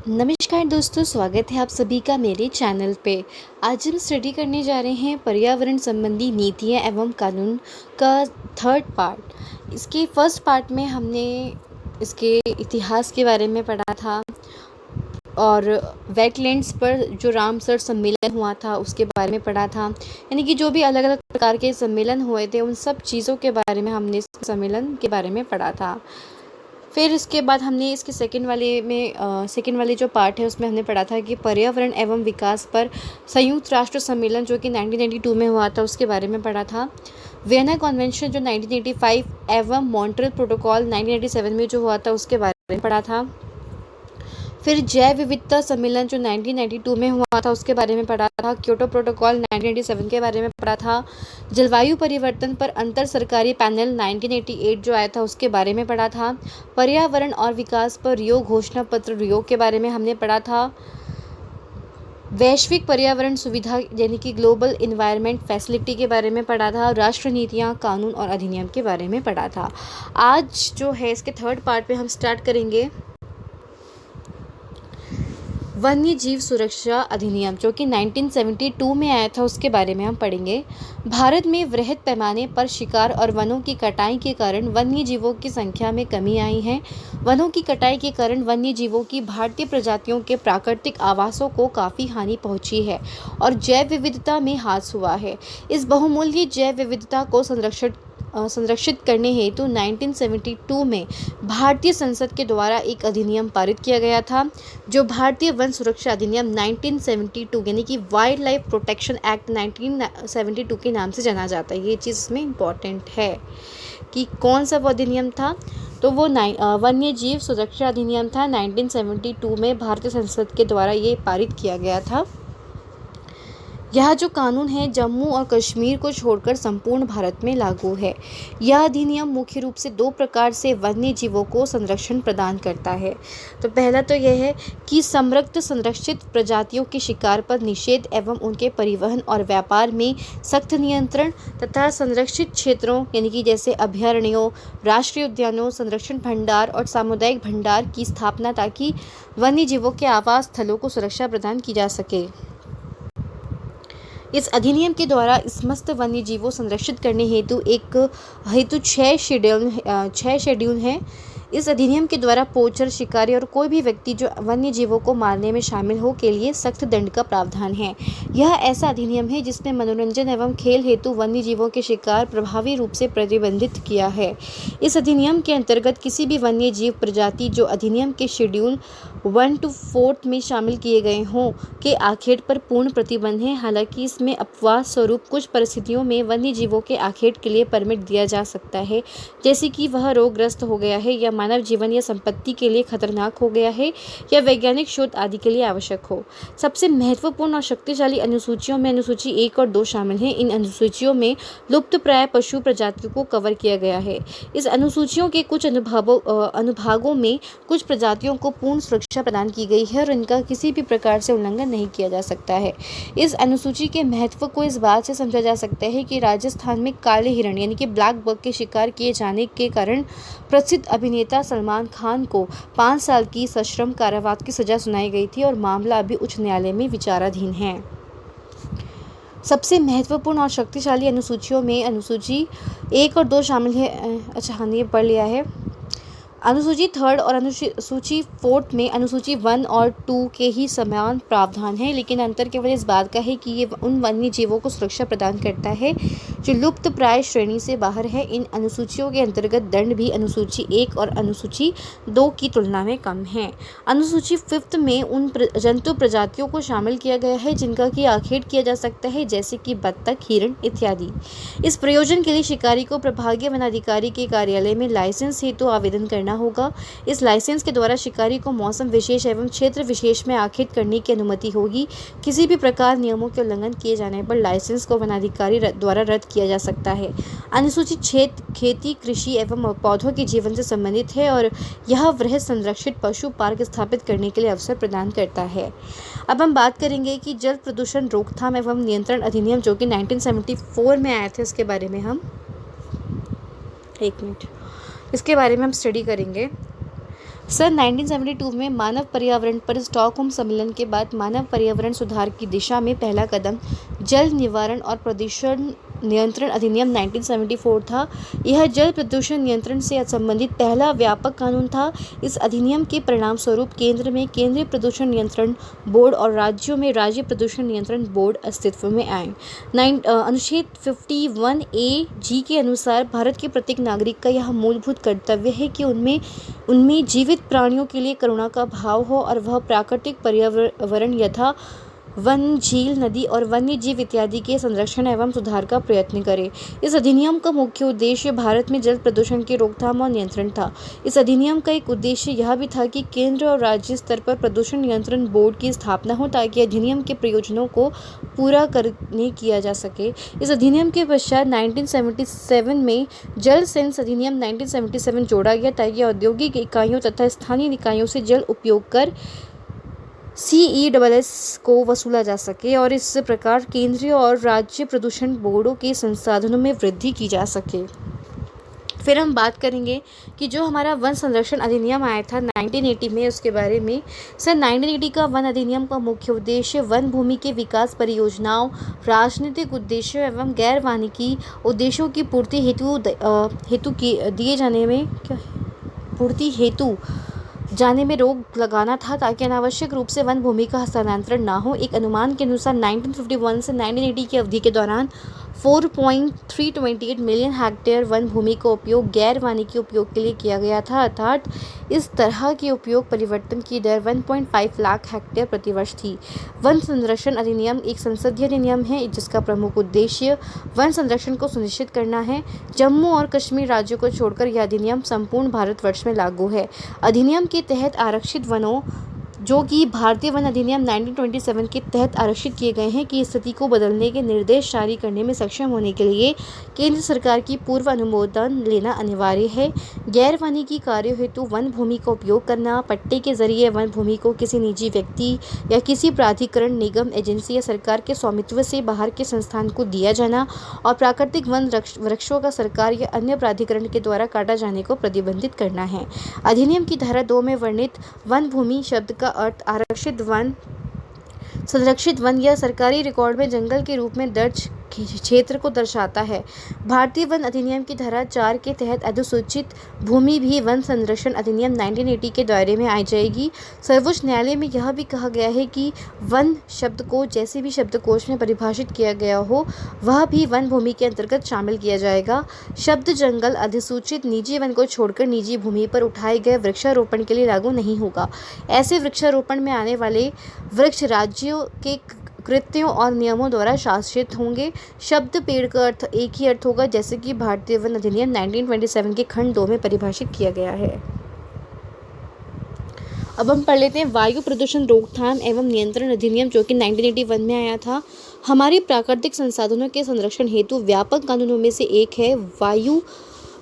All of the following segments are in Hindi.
नमस्कार दोस्तों, स्वागत है आप सभी का मेरे चैनल पे। आज हम स्टडी करने जा रहे हैं पर्यावरण संबंधी नीतियाँ एवं कानून का थर्ड पार्ट। इसके फर्स्ट पार्ट में हमने इसके इतिहास के बारे में पढ़ा था और वेटलैंड्स पर जो रामसर सम्मेलन हुआ था उसके बारे में पढ़ा था। यानी कि जो भी अलग अलग प्रकार के सम्मेलन हुए थे उन सब चीज़ों के बारे में हमने इस सम्मेलन के बारे में पढ़ा था। फिर इसके बाद हमने इसके सेकंड वाले जो पार्ट है उसमें हमने पढ़ा था कि पर्यावरण एवं विकास पर संयुक्त राष्ट्र सम्मेलन जो कि 1992 में हुआ था उसके बारे में पढ़ा था। वियना कन्वेंशन जो 1985 एवं मॉन्ट्रियल प्रोटोकॉल 1987 में जो हुआ था उसके बारे में पढ़ा था। फिर जैव विविधता सम्मेलन जो 1992 में हुआ था उसके बारे में पढ़ा था। क्योटो प्रोटोकॉल 1997 के बारे में पढ़ा था। जलवायु परिवर्तन पर अंतर सरकारी पैनल 1988 जो आया था उसके बारे में पढ़ा था। पर्यावरण और विकास पर रियो घोषणा पत्र रियो के बारे में हमने पढ़ा था। वैश्विक पर्यावरण सुविधा यानी कि ग्लोबल इन्वायरमेंट फैसिलिटी के बारे में पढ़ा था। राष्ट्र नीतियाँ, कानून और अधिनियम के बारे में पढ़ा था। आज जो है इसके थर्ड पार्ट पे हम स्टार्ट करेंगे वन्य जीव सुरक्षा अधिनियम जो कि 1972 में आया था उसके बारे में हम पढ़ेंगे। भारत में वृहद पैमाने पर शिकार और वनों की कटाई के कारण वन्य जीवों की संख्या में कमी आई है। वनों की कटाई के कारण वन्य जीवों की भारतीय प्रजातियों के प्राकृतिक आवासों को काफ़ी हानि पहुंची है और जैव विविधता में ह्रास हुआ है। इस बहुमूल्य जैव विविधता को संरक्षित करने हेतु 1972 में भारतीय संसद के द्वारा एक अधिनियम पारित किया गया था जो भारतीय वन सुरक्षा अधिनियम 1972 यानी कि वाइल्ड लाइफ प्रोटेक्शन एक्ट 1972 के नाम से जाना जाता है। ये चीज़ इसमें इम्पॉर्टेंट है कि कौन सा वो अधिनियम था। तो वो वन्य जीव सुरक्षा अधिनियम था। 1972 में भारतीय संसद के द्वारा ये पारित किया गया था। यह जो कानून है जम्मू और कश्मीर को छोड़कर संपूर्ण भारत में लागू है। यह अधिनियम मुख्य रूप से दो प्रकार से वन्य जीवों को संरक्षण प्रदान करता है। तो पहला तो यह है कि संरक्षित प्रजातियों के शिकार पर निषेध एवं उनके परिवहन और व्यापार में सख्त नियंत्रण तथा संरक्षित क्षेत्रों यानी कि जैसे अभयारण्यों, राष्ट्रीय उद्यानों, संरक्षण भंडार और सामुदायिक भंडार की स्थापना ताकि वन्य जीवों के आवास स्थलों को सुरक्षा प्रदान की जा सके। इस अधिनियम के द्वारा समस्त वन्य जीवों संरक्षित करने हेतु 6 शेड्यूल हैं। इस अधिनियम के द्वारा पोचर, शिकारी और कोई भी व्यक्ति जो वन्य जीवों को मारने में शामिल हो के लिए सख्त दंड का प्रावधान है। यह ऐसा अधिनियम है जिसने मनोरंजन एवं खेल हेतु वन्य जीवों के शिकार प्रभावी रूप से प्रतिबंधित किया है। इस अधिनियम के अंतर्गत किसी भी वन्य जीव प्रजाति जो अधिनियम के शेड्यूल 1 to 4 में शामिल किए गए हों के आखेट पर पूर्ण प्रतिबंध है। हालांकि इसमें अपवाद स्वरूप कुछ परिस्थितियों में वन्य जीवों के आखेट के लिए परमिट दिया जा सकता है, जैसे कि वह रोगग्रस्त हो गया है या मानव जीवन या संपत्ति के लिए खतरनाक हो गया है या वैज्ञानिक शोध आदि के लिए आवश्यक हो। सबसे महत्वपूर्ण और शक्तिशाली अनुसूचियों में अनुसूची 1 और 2 शामिल हैं। इन अनुसूचियों में लुप्तप्राय पशु प्रजातियों को कवर किया गया है। इस अनुसूचियों के कुछ अनुभागों में कुछ प्रजातियों को पूर्ण सुरक्षा प्रदान की गई है और इनका किसी भी प्रकार से उल्लंघन नहीं किया जा सकता है। इस अनुसूची के महत्व को इस बात से समझा जा सकता है कि राजस्थान में काले हिरण यानी कि ब्लैक बक के शिकार किए जाने के कारण प्रसिद्ध अभिनेता सलमान खान को 5 साल की सश्रम कारावास की सजा सुनाई गई थी और मामला अभी उच्च न्यायालय में विचाराधीन है। सबसे महत्वपूर्ण और शक्तिशाली अनुसूचियों में अनुसूची 1 और 2 शामिल है। अच्छा, हाँ, ये पढ़ लिया है। अनुसूची 3 और अनुसूची 4 में अनुसूची 1 और 2 के ही समान प्रावधान है, लेकिन अंतर केवल इस बात का है कि ये उन वन्य जीवों को सुरक्षा प्रदान करता है जो लुप्त प्राय श्रेणी से बाहर है। इन अनुसूचियों के अंतर्गत दंड भी अनुसूची 1 और अनुसूची 2 की तुलना में कम है। अनुसूची 5 में उन जंतु प्रजातियों को शामिल किया गया है जिनका की आखेट किया जा सकता है, जैसे कि बत्तख, हिरण इत्यादि। इस प्रयोजन के लिए शिकारी को प्रभागीय वनाधिकारी के कार्यालय में लाइसेंस हेतु आवेदन करना होगा। इस लाइसेंस के द्वारा शिकारी को मौसम विशेष एवं क्षेत्र विशेष में आखेट करने की अनुमति होगी। किसी भी प्रकार नियमों के उल्लंघन किए जाने पर लाइसेंस को वनाधिकारी द्वारा रद्द किया जा सकता है। अनुसूचित क्षेत्र खेती, कृषि एवं पौधों के जीवन से संबंधित है और यह वृहद संरक्षित पशु पार्क स्थापित करने के लिए अवसर प्रदान करता है। अब हम बात करेंगे कि जल प्रदूषण रोकथाम एवं नियंत्रण अधिनियम जो कि 1974 में आया था, इसके बारे में हम इसके बारे में हम स्टडी करेंगे। सन 1972 में मानव पर्यावरण पर स्टॉकहोम सम्मेलन के बाद मानव पर्यावरण सुधार की दिशा में पहला कदम जल निवारण और प्रदूषण नियंत्रण अधिनियम 1974 था। यह जल प्रदूषण नियंत्रण से संबंधित पहला व्यापक कानून था। इस अधिनियम के परिणाम स्वरूप केंद्र में केंद्रीय प्रदूषण नियंत्रण बोर्ड और राज्यों में राज्य प्रदूषण नियंत्रण बोर्ड अस्तित्व में आए। अनुच्छेद 51A(G) के अनुसार भारत के प्रत्येक नागरिक का यह मूलभूत कर्तव्य है कि उनमें जीवित प्राणियों के लिए करुणा का भाव हो और वह प्राकृतिक पर्यावरण यथा वन, झील, नदी और वन्य जीव इत्यादि के संरक्षण एवं सुधार का प्रयत्न करे। इस अधिनियम का मुख्य उद्देश्य भारत में जल प्रदूषण की रोकथाम और नियंत्रण था। इस अधिनियम का एक उद्देश्य यह भी था कि केंद्र और राज्य स्तर पर प्रदूषण नियंत्रण बोर्ड की स्थापना हो ताकि अधिनियम के प्रयोजनों को पूरा करने किया जा सके। इस अधिनियम के पश्चात 1977 में जल सेंस अधिनियम 1977 जोड़ा गया ताकि औद्योगिक इकाइयों तथा स्थानीय निकायों से जल उपयोग कर CESS को वसूला जा सके और इस प्रकार केंद्रीय और राज्य प्रदूषण बोर्डों के संसाधनों में वृद्धि की जा सके। फिर हम बात करेंगे कि जो हमारा वन संरक्षण अधिनियम आया था 1980 में, उसके बारे में। सन 1980 का वन अधिनियम का मुख्य उद्देश्य वन भूमि के विकास परियोजनाओं, राजनीतिक उद्देश्यों एवं गैर वानिकी उद्देश्यों की पूर्ति हेतु जाने में रोक लगाना था ताकि अनावश्यक रूप से वन भूमि का हस्तांतरण ना हो। एक अनुमान के अनुसार 1951 से 1980 की अवधि के दौरान 4.328 मिलियन हेक्टेयर वन भूमि का उपयोग गैर वानिकी उपयोग के लिए किया गया था, अर्थात इस तरह के उपयोग परिवर्तन की दर 1.5 लाख हेक्टेयर प्रतिवर्ष थी। वन संरक्षण अधिनियम एक संसदीय अधिनियम है जिसका प्रमुख उद्देश्य वन संरक्षण को सुनिश्चित करना है। जम्मू और कश्मीर राज्यों को छोड़कर यह अधिनियम संपूर्ण भारतवर्ष में लागू है। अधिनियम के तहत आरक्षित वनों, जो कि भारतीय वन अधिनियम 1927 के तहत आरक्षित किए गए हैं, की स्थिति को बदलने के निर्देश जारी करने में सक्षम होने के लिए केंद्र सरकार की पूर्व अनुमोदन लेना अनिवार्य है। गैर वानिकी कार्यों हेतु वन भूमि का उपयोग करना, पट्टे के जरिए वन भूमि को किसी निजी व्यक्ति या किसी प्राधिकरण, निगम, एजेंसी या सरकार के स्वामित्व से बाहर के संस्थान को दिया जाना और प्राकृतिक वन वृक्षों का सरकार या अन्य प्राधिकरण के द्वारा काटा जाने को प्रतिबंधित करना है। अधिनियम की धारा 2 में वर्णित वन भूमि शब्द का अर्थ आरक्षित वन, संरक्षित वन या सरकारी रिकॉर्ड में जंगल के रूप में दर्ज क्षेत्र को दर्शाता है। भारतीय वन अधिनियम की धारा 4 के तहत अधिसूचित भूमि भी वन संरक्षण अधिनियम 1980 के दायरे में आ जाएगी। सर्वोच्च न्यायालय में यह भी कहा गया है कि वन शब्द को जैसे भी शब्दकोश में परिभाषित किया गया हो वह भी वन भूमि के अंतर्गत शामिल किया जाएगा। शब्द जंगल अधिसूचित निजी वन को छोड़कर निजी भूमि पर उठाए गए वृक्षारोपण के लिए लागू नहीं होगा। ऐसे वृक्षारोपण में आने वाले वृक्ष राज्यों के कृत्यों और नियमों द्वारा शासित होंगे। शब्द पेड़ का अर्थ एक ही अर्थ होगा जैसे कि भारतीय वन अधिनियम 1927 के खंड 2 में परिभाषित किया गया है। अब हम पढ़ लेते हैं वायु प्रदूषण रोकथाम एवं नियंत्रण अधिनियम, जो कि 1981 में आया था। हमारे प्राकृतिक संसाधनों के संरक्षण हेतु व्यापक कानूनों में से एक है वायु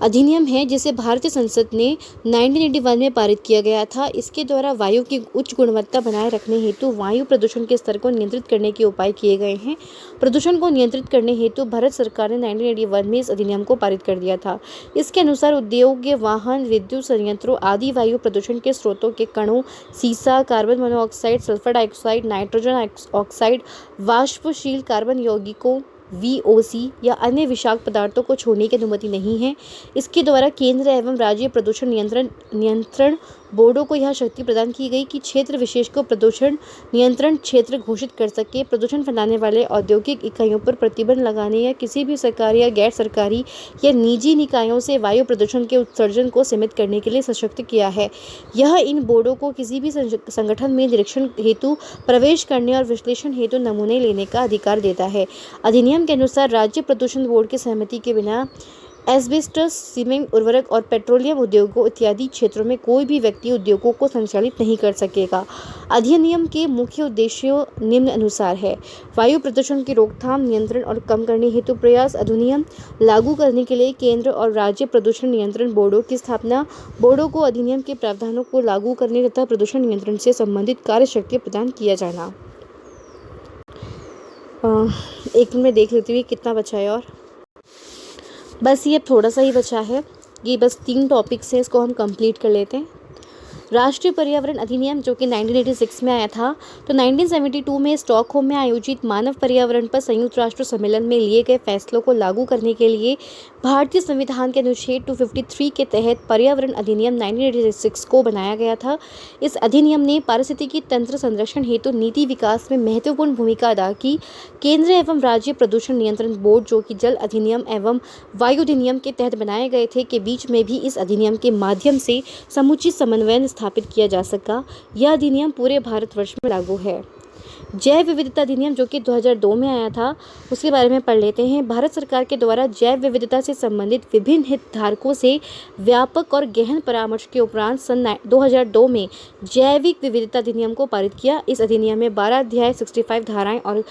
अधिनियम है, जिसे भारतीय संसद ने 1981 में पारित किया गया था। इसके द्वारा वायु की उच्च गुणवत्ता बनाए रखने हेतु वायु प्रदूषण के स्तर को नियंत्रित करने के उपाय किए गए हैं। प्रदूषण को नियंत्रित करने हेतु भारत सरकार ने 1981 में इस अधिनियम को पारित कर दिया था। इसके अनुसार उद्योग, वाहन, विद्युत संयंत्रों आदि वायु प्रदूषण के स्रोतों के कणों, सीसा, carbon monoxide, sulphur dioxide, nitrogen oxide, वाष्पशील कार्बन यौगिकों VOC या अन्य विषाक्त पदार्थों को छोड़ने की अनुमति नहीं है। इसके द्वारा केंद्र एवं राज्य प्रदूषण नियंत्रण बोर्डों को यह शक्ति प्रदान की गई कि क्षेत्र विशेष को प्रदूषण नियंत्रण क्षेत्र घोषित कर सके। प्रदूषण फैलाने वाले औद्योगिक इकाइयों पर प्रतिबंध लगाने या किसी भी सरकारी या गैर सरकारी या निजी निकायों से वायु प्रदूषण के उत्सर्जन को सीमित करने के लिए सशक्त किया है। यह इन बोर्डों को किसी भी संगठन में निरीक्षण हेतु प्रवेश करने और विश्लेषण हेतु नमूने लेने का अधिकार देता है। अधिनियम के अनुसार राज्य प्रदूषण बोर्ड की सहमति के बिना एस्बेस्टस, सीमेंट, उर्वरक और पेट्रोलियम उद्योगों इत्यादि क्षेत्रों में कोई भी व्यक्ति उद्योगों को संचालित नहीं कर सकेगा। अधिनियम के मुख्य उद्देश्यों निम्नानुसार है। वायु प्रदूषण की रोकथाम, नियंत्रण और कम करने हेतु प्रयास। अधिनियम लागू करने के लिए केंद्र और राज्य प्रदूषण नियंत्रण बोर्डों की स्थापना। बोर्डों को अधिनियम के प्रावधानों को लागू करने तथा प्रदूषण नियंत्रण से संबंधित कार्यशक्ति प्रदान किया जाना। एक मिनट देख लेती हूँ कितना बचा है और बस ये थोड़ा सा ही बचा है। ये बस 3 टॉपिक्स हैं, इसको हम कंप्लीट कर लेते हैं। राष्ट्रीय पर्यावरण अधिनियम जो कि 1986 में आया था, तो 1972 में स्टॉकहोम में आयोजित मानव पर्यावरण पर संयुक्त राष्ट्र सम्मेलन में लिए गए फैसलों को लागू करने के लिए भारतीय संविधान के अनुच्छेद 253 के तहत पर्यावरण अधिनियम 1986 को बनाया गया था। इस अधिनियम ने पारिस्थितिकी तंत्र संरक्षण हेतु नीति विकास में महत्वपूर्ण भूमिका अदा की। केंद्र एवं राज्य प्रदूषण नियंत्रण बोर्ड जो कि जल अधिनियम एवं वायु अधिनियम के तहत बनाए गए थे के बीच में भी इस अधिनियम के माध्यम से समुचित समन्वय स्थापित किया जा सका। यह अधिनियम पूरे भारतवर्ष में लागू है। जैव विविधता अधिनियम जो कि 2002 में आया था, उसके बारे में पढ़ लेते हैं। भारत सरकार के द्वारा जैव विविधता से संबंधित विभिन्न हितधारकों से व्यापक और गहन परामर्श के उपरांत सन 2002 में जैविक विविधता अधिनियम को पारित किया। इस अधिनियम में 12 अध्याय, 65 धाराएं और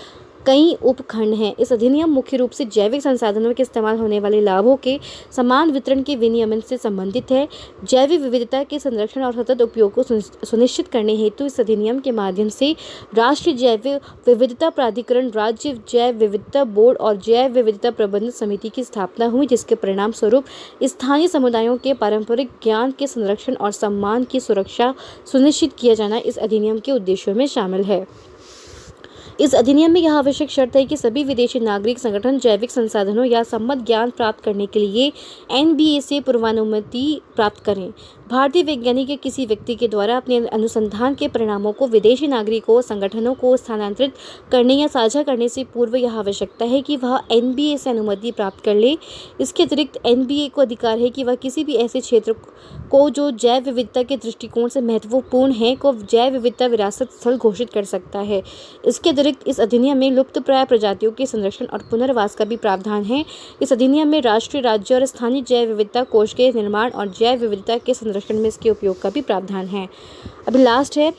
कई उपखंड हैं। इस अधिनियम मुख्य रूप से जैविक संसाधनों के इस्तेमाल होने वाले लाभों के समान वितरण के विनियमन से संबंधित है। जैव विविधता के संरक्षण और सतत उपयोग को सुनिश्चित करने हेतु इस अधिनियम के माध्यम से राष्ट्रीय जैव विविधता प्राधिकरण, राज्य जैव विविधता बोर्ड और जैव विविधता प्रबंधन समिति की स्थापना हुई, जिसके परिणाम स्वरूप स्थानीय समुदायों के पारंपरिक ज्ञान के संरक्षण और सम्मान की सुरक्षा सुनिश्चित किया जाना इस अधिनियम के उद्देश्यों में शामिल है। इस अधिनियम में यह आवश्यक शर्त है कि सभी विदेशी नागरिक संगठन जैविक संसाधनों या सम्मत ज्ञान प्राप्त करने के लिए NBA से पूर्वानुमति प्राप्त करें। भारतीय वैज्ञानिक या किसी व्यक्ति के द्वारा अपने अनुसंधान के परिणामों को विदेशी नागरिकों संगठनों को स्थानांतरित करने या साझा करने से पूर्व यह आवश्यकता है कि वह NBA से अनुमति प्राप्त कर ले। इसके अतिरिक्त NBA को अधिकार है कि वह किसी भी ऐसे क्षेत्र को जो जैव विविधता के दृष्टिकोण से महत्वपूर्ण है को जैव विविधता विरासत स्थल घोषित कर सकता है। इसके अतिरिक्त इस अधिनियम में लुप्तप्राय प्रजातियों के संरक्षण और पुनर्वास का भी प्रावधान है। इस अधिनियम में राष्ट्रीय, राज्य और स्थानीय जैव विविधता कोष के निर्माण और जैव विविधता के संरक्षण में इसके उपयोग का भी प्रावधान है। अभी लास्ट है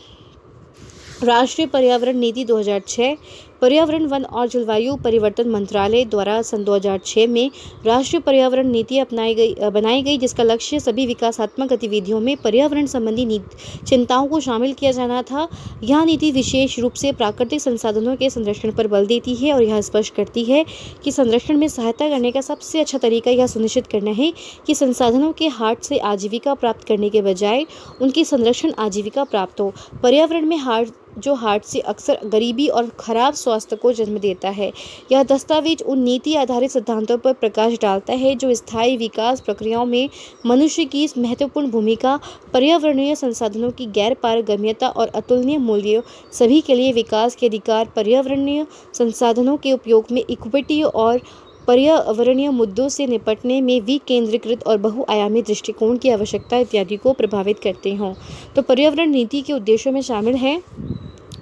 राष्ट्रीय पर्यावरण नीति 2006। पर्यावरण, वन और जलवायु परिवर्तन मंत्रालय द्वारा सन 2006 में राष्ट्रीय पर्यावरण नीति बनाई गई, जिसका लक्ष्य सभी विकासात्मक गतिविधियों में पर्यावरण संबंधी चिंताओं को शामिल किया जाना था। यह नीति विशेष रूप से प्राकृतिक संसाधनों के संरक्षण पर बल देती है और यह स्पष्ट करती है कि संरक्षण में सहायता करने का सबसे अच्छा तरीका यह सुनिश्चित करना है कि संसाधनों के हाट से आजीविका प्राप्त करने के बजाय उनकी संरक्षण आजीविका प्राप्त हो। पर्यावरण में हाट से अक्सर गरीबी और खराब स्वास्थ्य को जन्म देता है। यह दस्तावेज उन नीति आधारित सिद्धांतों पर प्रकाश डालता है जो स्थायी विकास प्रक्रियाओं में मनुष्य की महत्वपूर्ण भूमिका, पर्यावरणीय संसाधनों की गैर पारगम्यता और अतुलनीय मूल्यों, सभी के लिए विकास के अधिकार, पर्यावरणीय संसाधनों के उपयोग में इक्विटी और पर्यावरणीय मुद्दों से निपटने में विकेंद्रीकृत और बहुआयामी दृष्टिकोण की आवश्यकता इत्यादि को प्रभावित करते हों। तो पर्यावरण नीति के उद्देश्यों में शामिल है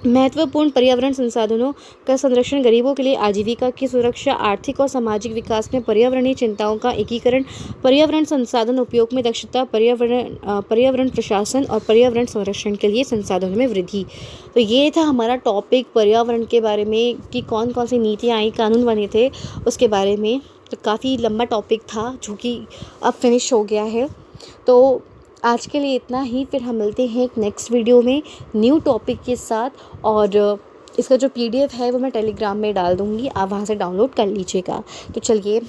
महत्वपूर्ण पर्यावरण संसाधनों का संरक्षण, गरीबों के लिए आजीविका की सुरक्षा, आर्थिक और सामाजिक विकास में पर्यावरणीय चिंताओं का एकीकरण, पर्यावरण संसाधन उपयोग में दक्षता, पर्यावरण प्रशासन और पर्यावरण संरक्षण के लिए संसाधनों में वृद्धि। तो ये था हमारा टॉपिक पर्यावरण के बारे में कि कौन कौन सी नीतियाँ आई, कानून बने थे उसके बारे में। तो काफ़ी लंबा टॉपिक था जो कि अब फिनिश हो गया है। तो आज के लिए इतना ही, फिर हम मिलते हैं एक नेक्स्ट वीडियो में न्यू टॉपिक के साथ। और इसका जो PDF है वो मैं टेलीग्राम में डाल दूँगी, आप वहाँ से डाउनलोड कर लीजिएगा। तो चलिए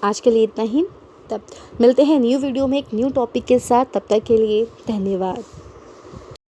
आज के लिए इतना ही, तब मिलते हैं न्यू वीडियो में एक न्यू टॉपिक के साथ। तब तक के लिए धन्यवाद।